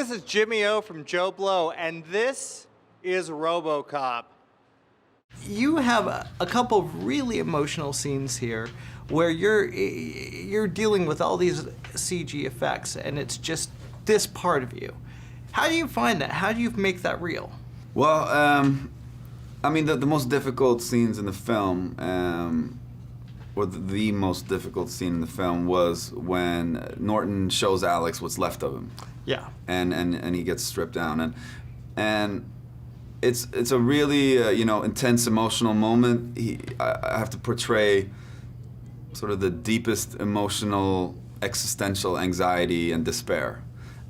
this is Jimmy O from JOBLO, and this is ROBOCOP. You have a couple of really emotional scenes here where you're dealing with all these CG effects, and it's just this part of you. How do you find that? How do you make that real? Well, I mean, the most difficult scenes in the film, or the most difficult scene in the film was when Norton shows Alex what's left of him. Yeah. And he gets stripped down, and it's a really you know, intense emotional moment. I have to portray sort of the deepest emotional existential anxiety and despair,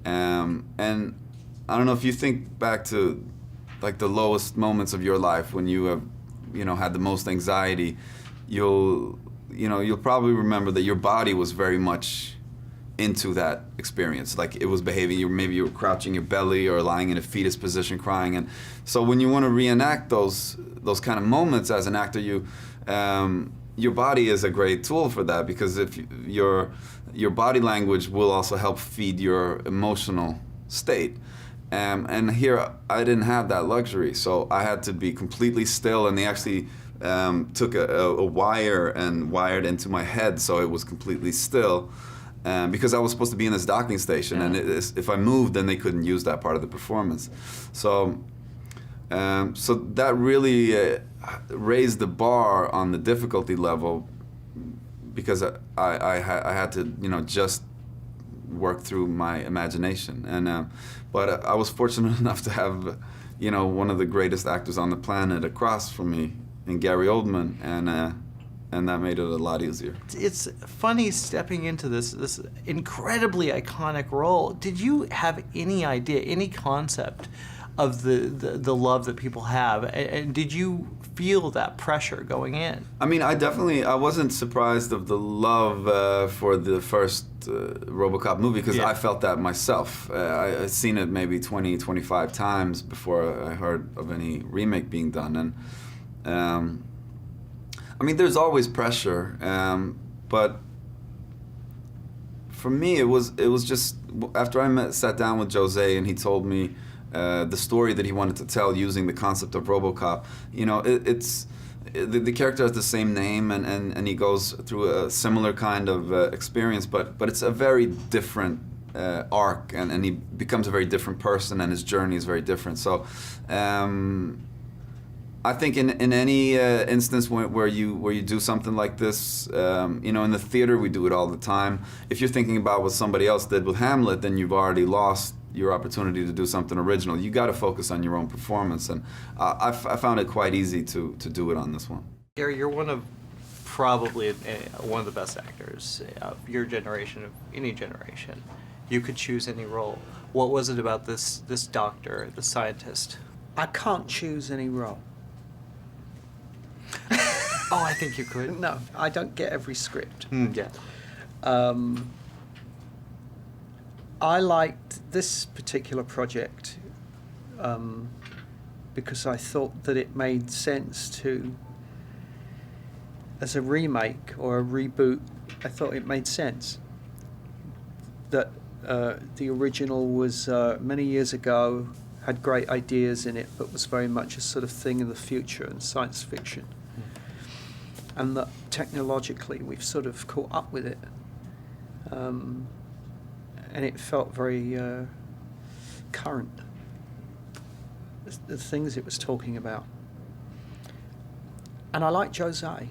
and I don't know if you think back to like the lowest moments of your life when you have, you know, had the most anxiety, you'll probably remember that your body was very much into that experience. Like it was behaving, maybe you were crouching your belly or lying in a fetus position crying. And so when you want to reenact those kind of moments as an actor, your body is a great tool for that, because if your body language will also help feed your emotional state. And here I didn't have that luxury, so I had to be completely still, and they actually took a wire and wired into my head so it was completely still, because I was supposed to be in this docking station, and if I moved, then they couldn't use that part of the performance. So so that really raised the bar on the difficulty level, because I had to, you know, just work through my imagination. And but I was fortunate enough to have, you know, one of the greatest actors on the planet across from me in Gary Oldman, and that made it a lot easier. It's funny stepping into this incredibly iconic role. Did you have any idea, any concept of the love that people have, and did you feel that pressure going in? I mean, I wasn't surprised of the love for the first ROBOCOP movie, because I felt that myself. I'd seen it maybe 20, 25 times before I heard of any remake being done. And I mean, there's always pressure, but for me, it was just after I sat down with Jose and he told me the story that he wanted to tell using the concept of ROBOCOP. You know, the character has the same name, and he goes through a similar kind of experience, but it's a very different arc, and he becomes a very different person, and his journey is very different. So I think in any instance where you do something like this, you know, in the theater we do it all the time. If you're thinking about what somebody else did with Hamlet, then you've already lost your opportunity to do something original. You got to focus on your own performance, and I found it quite easy to do it on this one. Gary, you're probably one of the best actors of your generation, of any generation. You could choose any role. What was it about this doctor, the scientist? I can't choose any role. Oh, I think you could. No, I don't get every script. Yeah. I liked this particular project because I thought that it made sense to, as a remake or a reboot, I thought it made sense. That the original was many years ago, had great ideas in it, but was very much a sort of thing in the future and science fiction. And that technologically we've sort of caught up with it. And it felt very current, the things it was talking about. And I like Jose.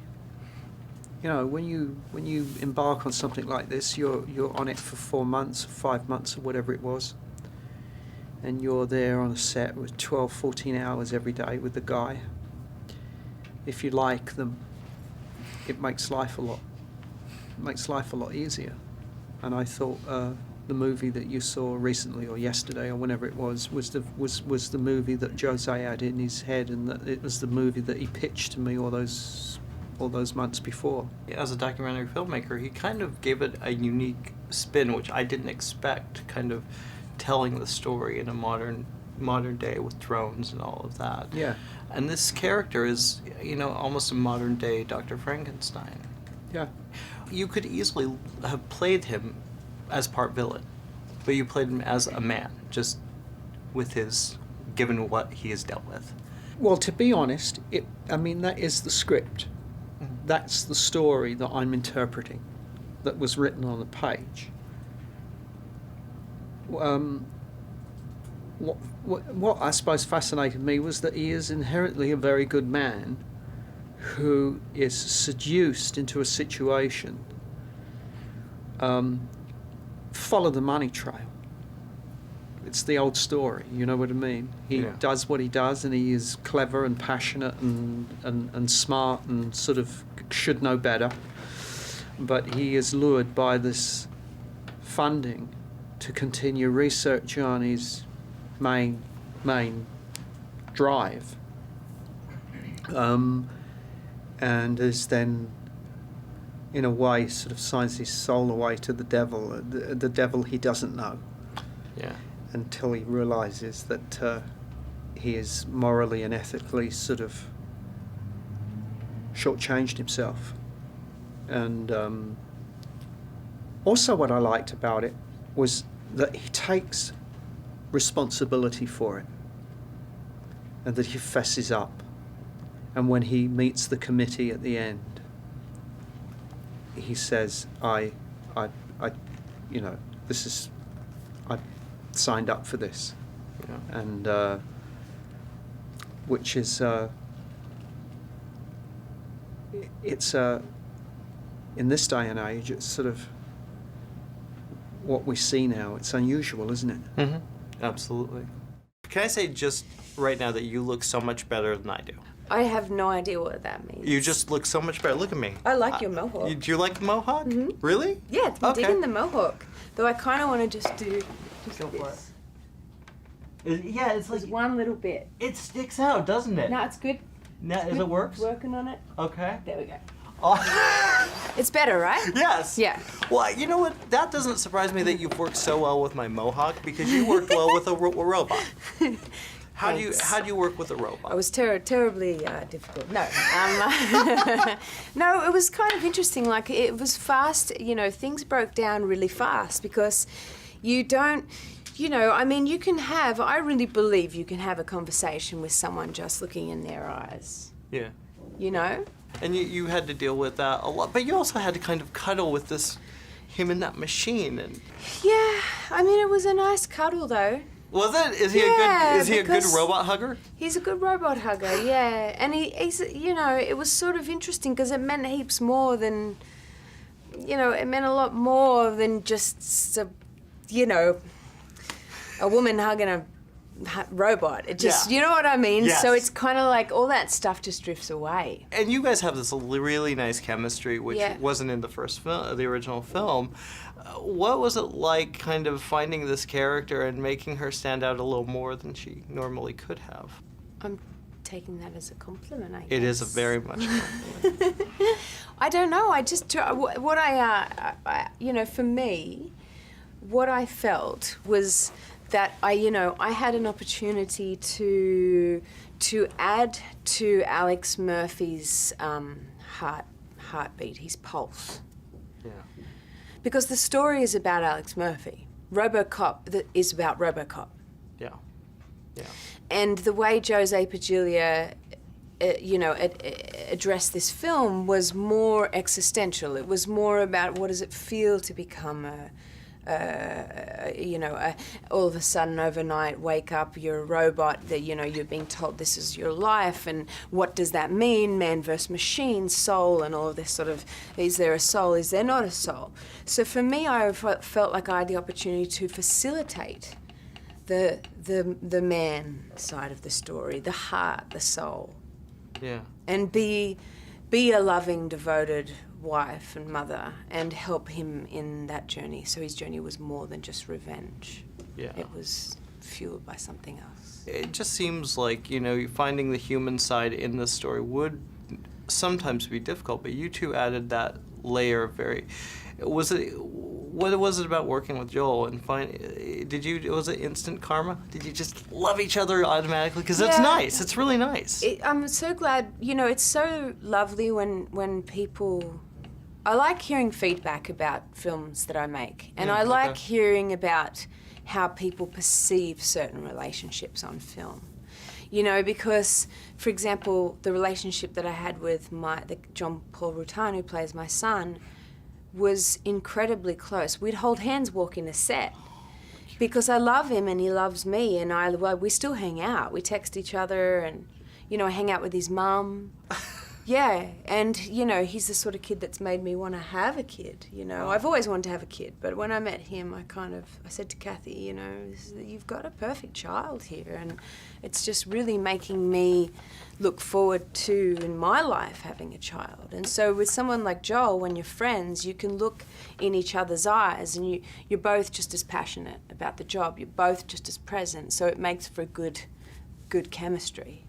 You know, when you embark on something like this, you're on it for 4 months, 5 months, or whatever it was, and you're there on a set with 12, 14 hours every day with the guy. If you like them, it makes life a lot easier. And I thought the movie that you saw recently or yesterday or whenever it was the movie that Jose had in his head, and that it was the movie that he pitched to me all those months before. As a documentary filmmaker, he kind of gave it a unique spin, which I didn't expect, kind of telling the story in a modern day with drones and all of that. Yeah. And this character is, you know, almost a modern day Dr. Frankenstein. Yeah. You could easily have played him as part villain. but you played him as a man, just with his, given what he has dealt with. Well, to be honest, I mean, that is the script. That's the story that I'm interpreting, that was written on the page. What I suppose fascinated me was that he is inherently a very good man who is seduced into a situation, follow the money trail. It's the old story, you know what I mean? He does what he does, and he is clever and passionate and smart and sort of should know better. But he is lured by this funding to continue research on his main drive. And is then, in a way, sort of signs his soul away to the devil he doesn't know. Yeah. Until he realizes that he is morally and ethically sort of shortchanged himself. And also what I liked about it was that he takes responsibility for it, and that he fesses up. And when he meets the committee at the end, he says, I you know, I signed up for this. Yeah. And which is, it's in this day and age, it's sort of what we see now. It's unusual, isn't it? Mm-hmm. Absolutely. Can I say just right now that you look so much better than I do? I have no idea what that means. You just look so much better. Look at me. I like your mohawk. Do you like the mohawk? Mm-hmm. Really? Yeah, I'm Okay. digging the mohawk. Though I kind of want to just do Go for this. Yeah, it's Just one little bit. it sticks out, doesn't it? No, it's good. Now, It's is good. it works? Working on it. Okay. There we go. Oh. It's better, right? Yes. Yeah. Well, you know what? That doesn't surprise me that you've worked so well with my mohawk, because you worked well with a robot. How do you work with a robot? I was terribly difficult. No, no, it was kind of interesting. Like, it was fast. You know, things broke down really fast because you don't. You know, I mean, I really believe you can have a conversation with someone just looking in their eyes. Yeah. You know? And you had to deal with that a lot, but you also had to kind of cuddle with him in that machine. And Yeah, I mean, it was a nice cuddle, though. was it? Is he a good robot hugger? He's a good robot hugger, yeah. And he's, you know, it was sort of interesting because it meant heaps more than, you know, it meant a lot more than just, you know, a woman hugging a robot. It just, you know what I mean? Yes. So it's kind of like all that stuff just drifts away. And you guys have this really nice chemistry, which Yeah. wasn't in the original film. What was it like, kind of finding this character and making her stand out a little more than she normally could have? I'm taking that as a compliment, I guess. It is a very much a compliment. I don't know. I just, what I, you know, for me, what I felt was that I had an opportunity to add to Alex Murphy's heartbeat, his pulse. Yeah. Because the story is about Alex Murphy. ROBOCOP is about ROBOCOP. Yeah. Yeah. And the way Jose Padilla, addressed this film was more existential. It was more about what does it feel to become all of a sudden overnight wake up, you're a robot, that, you know, you're being told this is your life, and what does that mean, man versus machine, soul, and all of this sort of, is there a soul, is there not a soul? So for me, I felt like I had the opportunity to facilitate the man side of the story, the heart, the soul. Yeah. And be a loving, devoted wife and mother, and help him in that journey. So his journey was more than just revenge. Yeah. It was fueled by something else. It just seems like, you know, finding the human side in this story would sometimes be difficult, but you two added that layer of what was it about working with Joel and was it instant karma? Did you just love each other automatically? Because it's nice. It's really nice. I'm so glad, you know, it's so lovely when people I like hearing feedback about films that I make, and I okay. like hearing about how people perceive certain relationships on film. You know, because, for example, the relationship that I had with John Paul Rutan, who plays my son, was incredibly close. We'd hold hands walking the set because I love him and he loves me, and we still hang out. We text each other, and, you know, I hang out with his mum. Yeah, and, you know, he's the sort of kid that's made me want to have a kid, you know. I've always wanted to have a kid, but when I met him, I said to Kathy, you know, you've got a perfect child here, and it's just really making me look forward to, in my life, having a child. And so with someone like Joel, when you're friends, you can look in each other's eyes, and you're both just as passionate about the job. You're both just as present, so it makes for good chemistry.